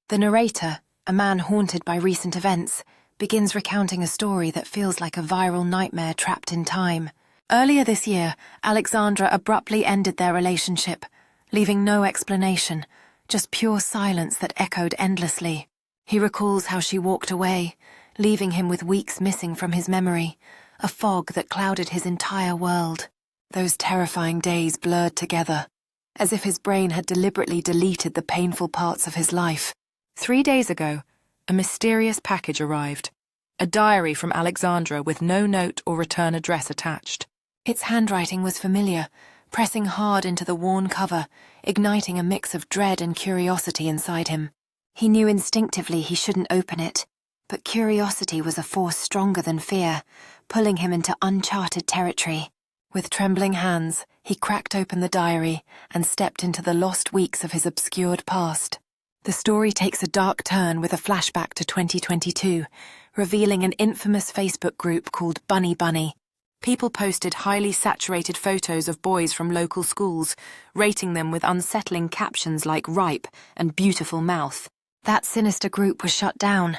The narrator, a man haunted by recent events, begins recounting a story that feels like a viral nightmare trapped in time. Earlier this year, Alexandra abruptly ended their relationship, leaving no explanation, just pure silence that echoed endlessly. He recalls how she walked away, leaving him with weeks missing from his memory, a fog that clouded his entire world. Those terrifying days blurred together, as if his brain had deliberately deleted the painful parts of his life. 3 days ago, a mysterious package arrived, a diary from Alexandra with no note or return address attached. Its handwriting was familiar, pressing hard into the worn cover, igniting a mix of dread and curiosity inside him. He knew instinctively he shouldn't open it, but curiosity was a force stronger than fear, pulling him into uncharted territory. With trembling hands, he cracked open the diary and stepped into the lost weeks of his obscured past. The story takes a dark turn with a flashback to 2022, revealing an infamous Facebook group called Bunny Bunny. People posted highly saturated photos of boys from local schools, rating them with unsettling captions like ripe and beautiful mouth. That sinister group was shut down.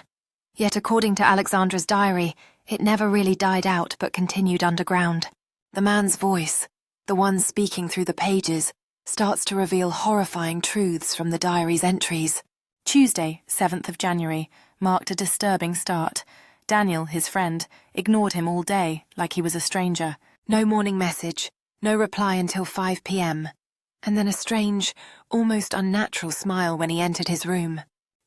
Yet according to Alexandra's diary, it never really died out but continued underground. The man's voice, the one speaking through the pages, starts to reveal horrifying truths from the diary's entries. Tuesday, 7th of January, marked a disturbing start. Daniel, his friend, ignored him all day, like he was a stranger. No morning message, no reply until 5 p.m. And then a strange, almost unnatural smile when he entered his room.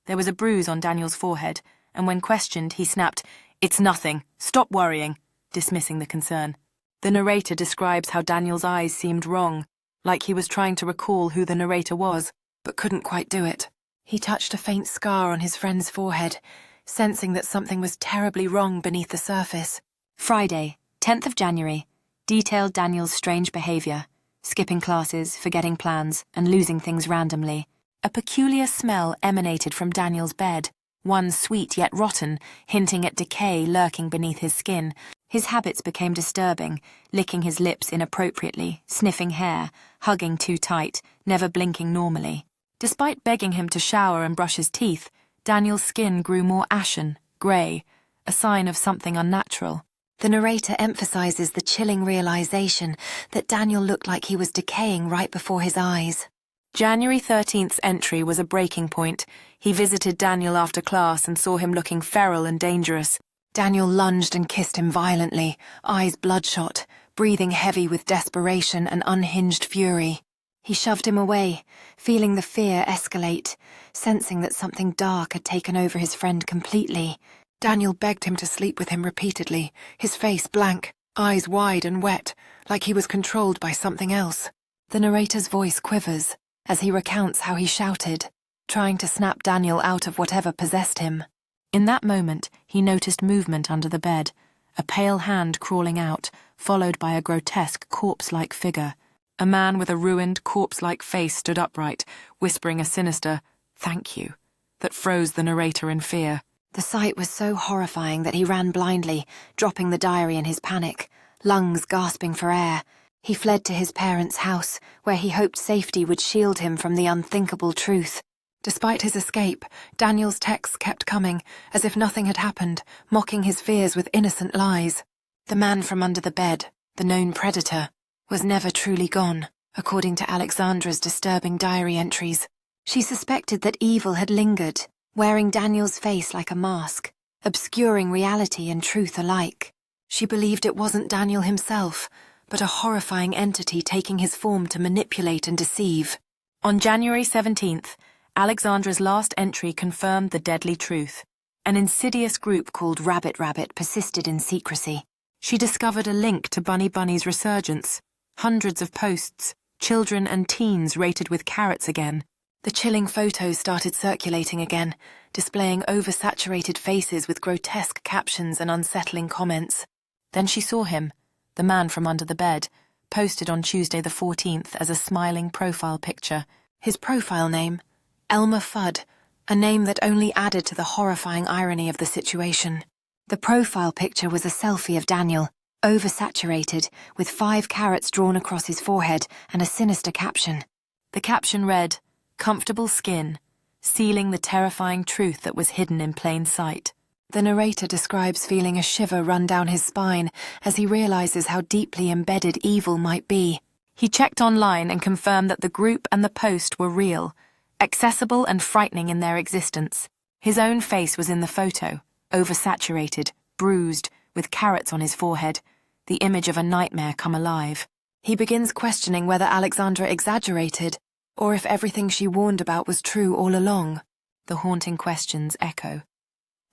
There was a bruise on Daniel's forehead, and when questioned, he snapped, "It's nothing. Stop worrying," dismissing the concern. The narrator describes how Daniel's eyes seemed wrong, like he was trying to recall who the narrator was, but couldn't quite do it. He touched a faint scar on his friend's forehead, sensing that something was terribly wrong beneath the surface. Friday, 10th of January, detailed Daniel's strange behavior, skipping classes, forgetting plans, and losing things randomly. A peculiar smell emanated from Daniel's bed, one sweet yet rotten, hinting at decay lurking beneath his skin. His habits became disturbing, licking his lips inappropriately, sniffing hair, hugging too tight, never blinking normally. Despite begging him to shower and brush his teeth, Daniel's skin grew more ashen, grey, a sign of something unnatural. The narrator emphasizes the chilling realization that Daniel looked like he was decaying right before his eyes. January 13th's entry was a breaking point. He visited Daniel after class and saw him looking feral and dangerous. Daniel lunged and kissed him violently, eyes bloodshot, breathing heavy with desperation and unhinged fury. He shoved him away, feeling the fear escalate, sensing that something dark had taken over his friend completely. Daniel begged him to sleep with him repeatedly, his face blank, eyes wide and wet, like he was controlled by something else. The narrator's voice quivers as he recounts how he shouted, trying to snap Daniel out of whatever possessed him. In that moment, he noticed movement under the bed, a pale hand crawling out, followed by a grotesque corpse-like figure. A man with a ruined, corpse-like face stood upright, whispering a sinister, "Thank you," that froze the narrator in fear. The sight was so horrifying that he ran blindly, dropping the diary in his panic, lungs gasping for air. He fled to his parents' house, where he hoped safety would shield him from the unthinkable truth. Despite his escape, Daniel's texts kept coming, as if nothing had happened, mocking his fears with innocent lies. The man from under the bed, the known predator, was never truly gone, according to Alexandra's disturbing diary entries. She suspected that evil had lingered, wearing Daniel's face like a mask, obscuring reality and truth alike. She believed it wasn't Daniel himself, but a horrifying entity taking his form to manipulate and deceive. On January 17th, Alexandra's last entry confirmed the deadly truth. An insidious group called Rabbit Rabbit persisted in secrecy. She discovered a link to Bunny Bunny's resurgence. Hundreds of posts, children and teens rated with carrots again. The chilling photos started circulating again, displaying oversaturated faces with grotesque captions and unsettling comments. Then she saw him, the man from under the bed, posted on Tuesday the 14th as a smiling profile picture. His profile name, Elmer Fudd, a name that only added to the horrifying irony of the situation. The profile picture was a selfie of Daniel, oversaturated, with 5 carrots drawn across his forehead and a sinister caption. The caption read, "Comfortable skin, sealing the terrifying truth that was hidden in plain sight. The narrator describes feeling a shiver run down his spine as he realizes how deeply embedded evil might be. He checked online and confirmed that the group and the post were real, accessible and frightening in their existence. His own face was in the photo, oversaturated, bruised, with carrots on his forehead, the image of a nightmare come alive. He begins questioning whether Alexandra exaggerated, or if everything she warned about was true all along. The haunting questions echo.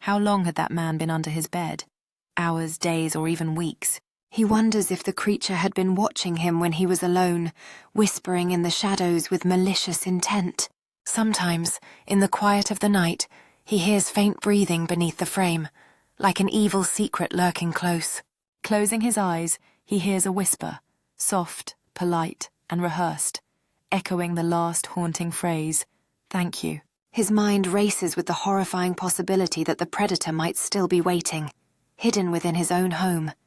How long had that man been under his bed? Hours, days, or even weeks? He wonders if the creature had been watching him when he was alone, whispering in the shadows with malicious intent. Sometimes, in the quiet of the night, he hears faint breathing beneath the frame, like an evil secret lurking close. Closing his eyes, he hears a whisper, soft, polite, and rehearsed, echoing the last haunting phrase, "Thank you." His mind races with the horrifying possibility that the predator might still be waiting, hidden within his own home.